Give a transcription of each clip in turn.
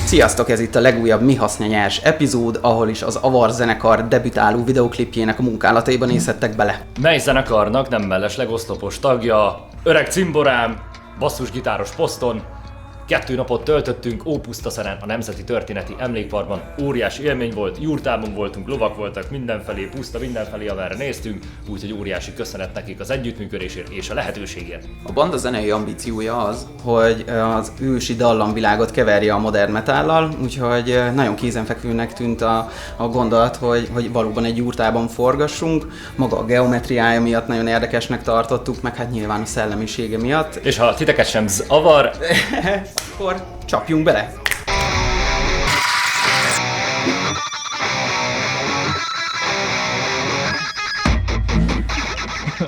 Sziasztok, ez itt a legújabb Mi Hasznya Nyers epizód, ahol is az Avar zenekar debütáló videoklipjének a munkálataiban nézhettek bele. Mely zenekarnak nem mellesleg oszlopos tagja, öreg cimborám, basszusgitáros poszton, 2 napot töltöttünk Ópusztaszeren a Nemzeti Történeti Emlékparkban, óriási élmény volt, jurtában voltunk, lovak voltak mindenfelé, puszta mindenfelé, amerre néztünk, úgyhogy óriási köszönet nekik az együttműködésért és a lehetőségért. A banda zenei ambíciója az, hogy az ősi dallamvilágot keverje a modern metállal, úgyhogy nagyon kézenfekvőnek tűnt a gondolat, hogy valóban egy jurtában forgassunk. Maga a geometriája miatt nagyon érdekesnek tartottuk, meg hát nyilván a szellemisége miatt. És ha titeket sem zavar, akkor csapjunk bele!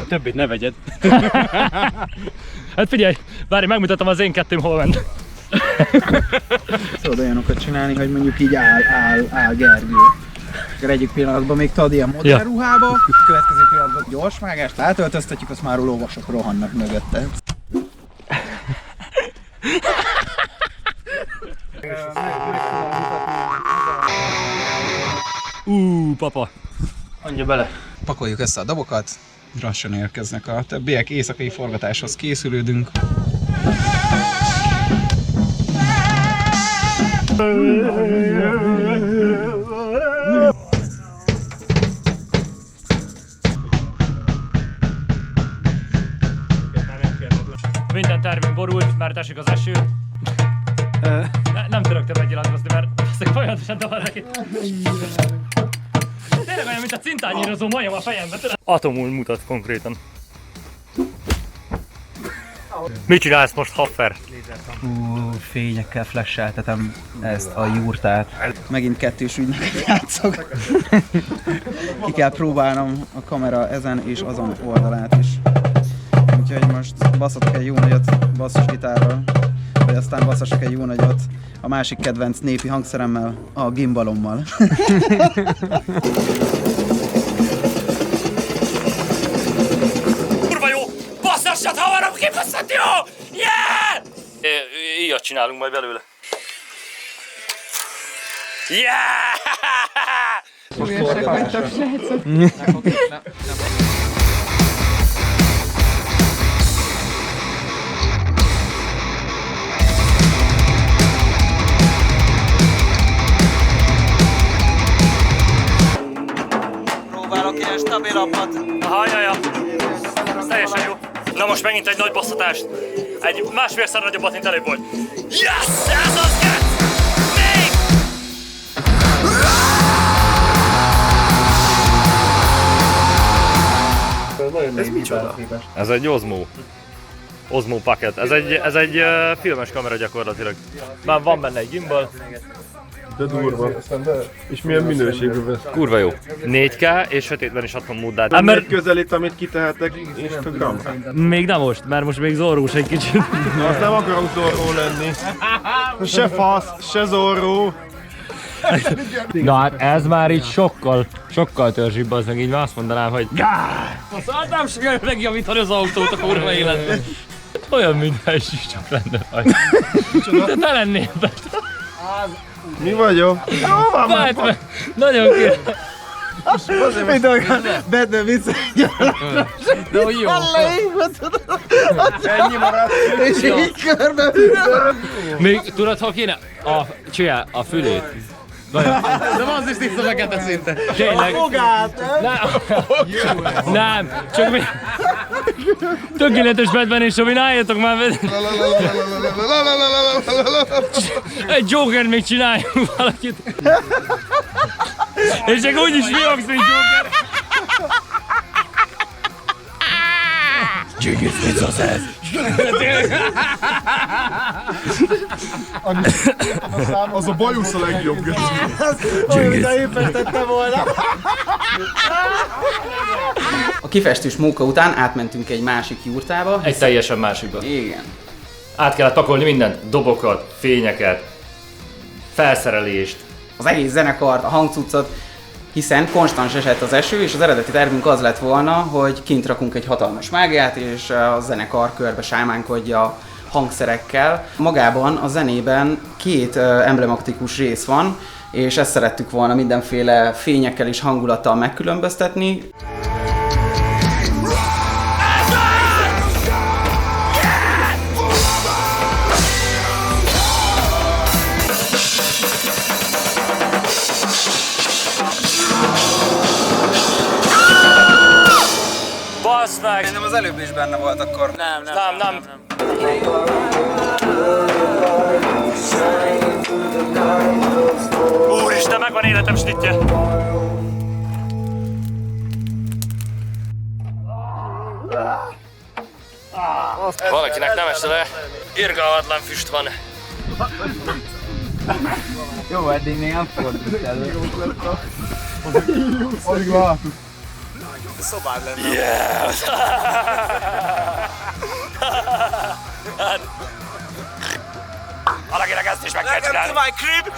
Többit ne vegyed. Hát figyelj, várj, megmutatom az én kettőm hol ment. Szóval olyanokat csinálni, hogy mondjuk így áll Gergő. Akkor egyik pillanatban még tad ilyen modern ruhába, következő pillanatban gyorsvágást átöltöztetjük, azt már a lovasok rohannak mögötte. Papa. Adja bele. Pakoljuk össze a dobokat, lassan érkeznek a többiek, éjszakai forgatáshoz készülődünk. Minden tervünk borult, mert esik az eső. Nem tudok többet nyilatkozni, mert ezt folyamatosan dobar neki. Tényleg olyan, mint a cintányírozó majom a fejemben. Atomul mutat konkrétan. Mit csinálsz most, Haffer? Fényekkel flasheltetem ezt a jurtát. Megint kettős ügynöket játszok. Ki kell próbálnom a kamera ezen és azon oldalát is. Úgyhogy most basszatok egy jó nagyot basszusgitárral, vagy aztán basszasok egy jó nagyot a másik kedvenc népi hangszeremmel, a gimbalommal. Kurva jó! Basszassat, havarom, kibaszott jó! Yeah! Ilyet csinálunk majd belőle. Yeah! Próbálok ilyen stabilabbat. Jaja. Ez teljesen jó. Na most megint egy nagy basszatást. Egy másfélszer nagyobbat, mint előbb volt. Yes! Ez az kell! Még! Ez micsoda? Ez egy Osmo Pocket. Ez egy filmes kamera gyakorlatilag. Már van benne egy gimbal. De durva. És milyen minőségű vesz? Kurva jó. 4K és sötétben is 60 módát. Nem mert közelít, amit kitehetek Instagramra. Még nem most, mert most még zorrós egy kicsit. Azt nem akarok zorró lenni. Se fasz, se zorró. Na hát ez már így sokkal törzsibb, az meg így már azt mondanám, hogy azt nem sikerül megjavítani az autót a kurva életben. Olyan mintha is csak lenne vagy. De ne lennél be. Mi vagyok? Hova van már? Nagyon kérem. Mint olyan Batman vicc. De hogy jó. Ennyi maradt. És így körbe. Még tudod, hol kéne? Csinálj a fülét. De az is tiszta fekete szinte. Tényleg. Fogát! Nem, csak még... Tökéletes bedbenés, ami álljatok már be. Egy Joker még csináljunk valakit. És csak úgyis fiogsz, mint Joker. Csíkis, mit az ez? Az a bajusz a legjobb. Olyan, de építettem volna. A kifestős móka után átmentünk egy másik jurtába. Egy teljesen másikba. Igen. Át kellett pakolni mindent, dobokat, fényeket, felszerelést. Az egész zenekart, a hangcuccot, hiszen konstans esett az eső, és az eredeti tervünk az lett volna, hogy kint rakunk egy hatalmas mágiát, és a zenekar körbe sámánkodja hangszerekkel. Magában a zenében 2 emblematikus rész van, és ezt szerettük volna mindenféle fényekkel és hangulattal megkülönböztetni. Basz meg! Nem az előbb is benne volt akkor. Nem. Úristen, megvan életem snitje! Valakinek nem esne le, irgalmatlan füst van. Jó, eddig még nem fordult elő. Szobád lenne. Yes! Valakinek ezt is meg kell csinálni. my crib!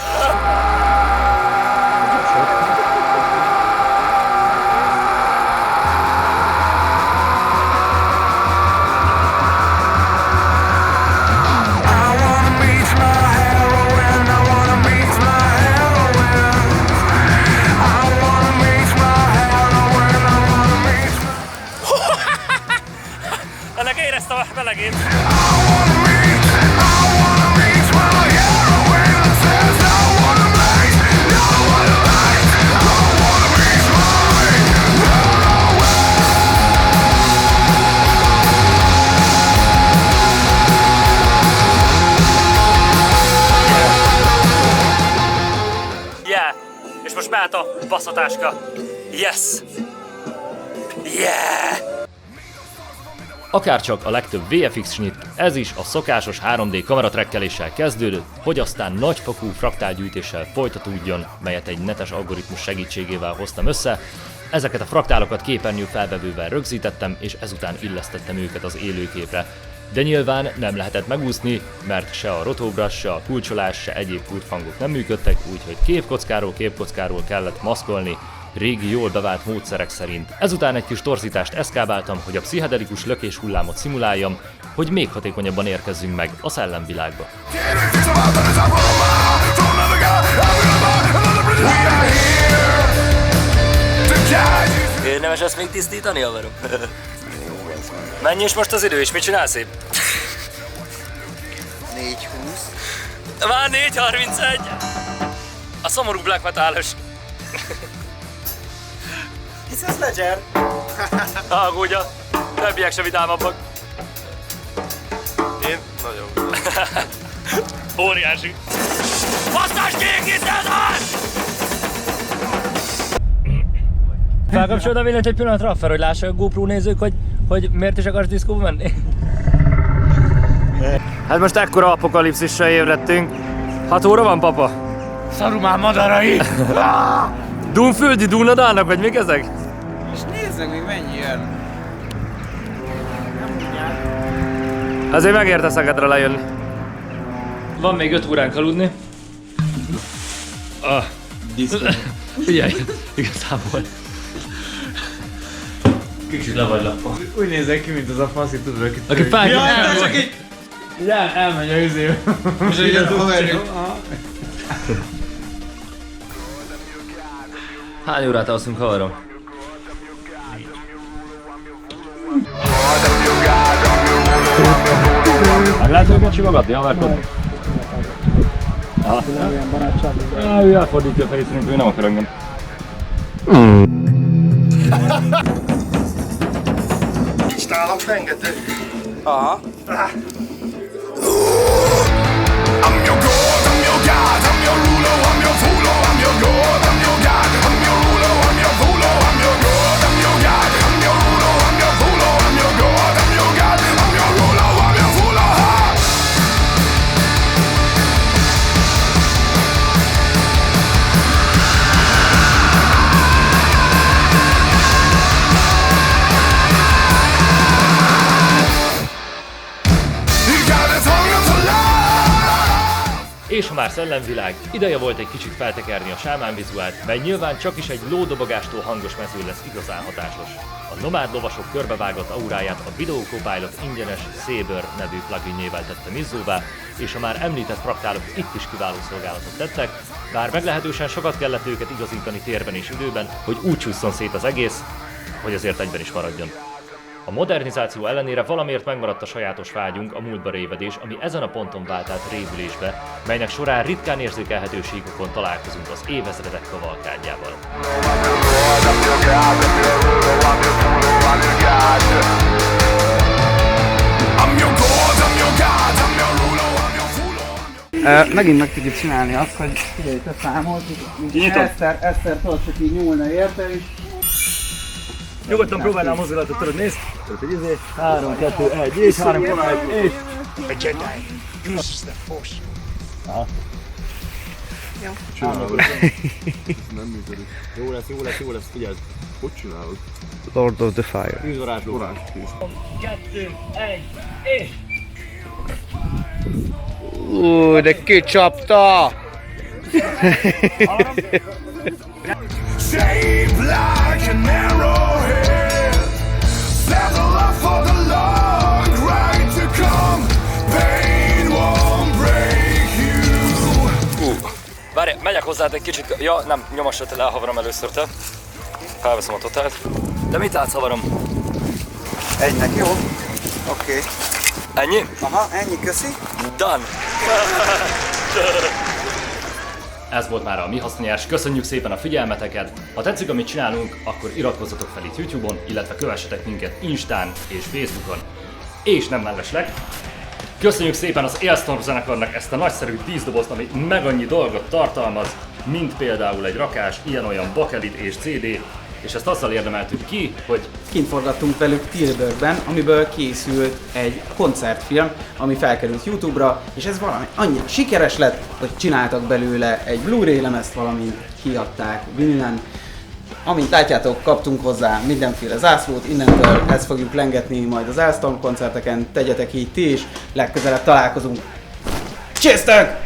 Ennek éreztem a melegét. Yeah! És most mehet a basszatáska. Yes! Yeah! Akárcsak a legtöbb VFX snit, ez is a szokásos 3D kameratrekkeléssel kezdődött, hogy aztán nagyfokú fraktálgyűjtéssel folytatódjon, melyet egy netes algoritmus segítségével hoztam össze. Ezeket a fraktálokat képernyő felvevővel rögzítettem, és ezután illesztettem őket az élőképre. De nyilván nem lehetett megúszni, mert se a rotobrush, se a kulcsolás, se egyéb kurtfangok nem működtek, úgyhogy képkockáról kellett maszkolni, régi jól bevált módszerek szerint. Ezután egy kis torzítást eszkábáltam, hogy a pszichedelikus lökés hullámot szimuláljam, hogy még hatékonyabban érkezzünk meg a szellemvilágba. Érdemes ezt még tisztítani, haverom? Mennyi is most az idő, és mit csinálsz épp? 4:20. Már 4:31! A szomorú black metalos. Hisz ez Ledger? Aggódja, többiek se vidámabbak. Én nagyon. Óriási. Basszás kiegészítés! Felkapcsolod a villanyt egy pillanatra, fel, hogy lássa a GoPro nézők, hogy miért is akarsz diszkóba menni? Hát most ekkora apokalipszissal ébredtünk. 6 óra van, papa? Szarumán madarai! Dunföldi Dunadának, vagy mik ezek? És nézd meg, még mennyi jön. Azért megérte Szegedre lejönni. Van még 5 óránk aludni. Figyelj, igazából. Kicsit le vagy lapva. Úgy nézek ki, mint az a faszi, tudod, Aki fájt, csak így... elmegy a üzé. És így a haverjuk. Hány órát alszunk, haverom? Meg lehet őket simogatni, haverkodni? Ő elfordítja a fejét, szerintem ő nem akar engem. Nincs nálam rengeteg. Aha. I'm your God, I'm your God, I'm your ruler, I'm your ruler, I'm your God, I'm your God, I'm your ruler, I'm your ruler, I'm your God, I'm your God, I'm your ruler, I'm your ruler, I'm your God, I'm your God, I'm your ruler, I'm your ruler. You got a tongue of És ha már szellemvilág, ideje volt egy kicsit feltekerni a sámán vizuált, mely nyilván csak is egy lódobogástól hangos mező lesz igazán hatásos. A nomád lovasok körbevágott auráját a Video Copilot ingyenes Saber nevű pluginjével tette mizzóvá, és a már említett fraktálok itt is kiváló szolgálatot tettek, bár meglehetősen sokat kellett őket igazítani térben és időben, hogy úgy csúszson szét az egész, hogy azért egyben is maradjon. A modernizáció ellenére valamiért megmaradt a sajátos vágyunk, a múltba révedés, ami ezen a ponton vált át révülésbe, melynek során ritkán érzékelhető síkokon találkozunk az évezredek kavalkádjával. Megint meg tudjuk csinálni azt, hogy figyelj, te számolt, Eszter tudod, csak így nyúlna érte is. Nyugodtan próbálnám mozdulatot, tudod, nézd! 3, 2, 1, és 3, 2, 1, és... A Jedi uses the Force. Nem működik. Jó lesz, figyeld. Hogy csinálod? Lord of the Fire. Tűzvarázsló. 2, 1, és... De kicsapta! Shaped like an arrowhead, settle up for the long ride to come. Pain won't break you. Várj, megyek hozzád egy kicsit, ja nem, nyomassad el, elhavarom először te. Felveszem a totált. De mit látsz, havarom? Egynek, jó? Oké. Ennyi? Aha, ennyi, köszi. Done! Ez volt már a Mi Haszonnyers, köszönjük szépen a figyelmeteket! Ha tetszik, amit csinálunk, akkor iratkozzatok fel itt YouTube-on, illetve kövessetek minket Instán és Facebookon. És nem mellesleg, köszönjük szépen az Ailstorm zenekarnak ezt a nagyszerű díszdobozt, ami meg annyi dolgot tartalmaz, mint például egy rakás, ilyen-olyan bakelit és CD, és ezt azzal érdemeltük ki, hogy Kint forgattunk velük Tilburgben, amiből készült egy koncertfilm, ami felkerült YouTube-ra, és ez valami annyira sikeres lett, hogy csináltak belőle egy Blu-ray lemezt, valamint kiadták vinylen. Amint látjátok, kaptunk hozzá mindenféle zászlót, innentől ezt fogjuk lengetni majd az Ailstorm koncerteken, tegyetek így ti is, legközelebb találkozunk. Csésztek!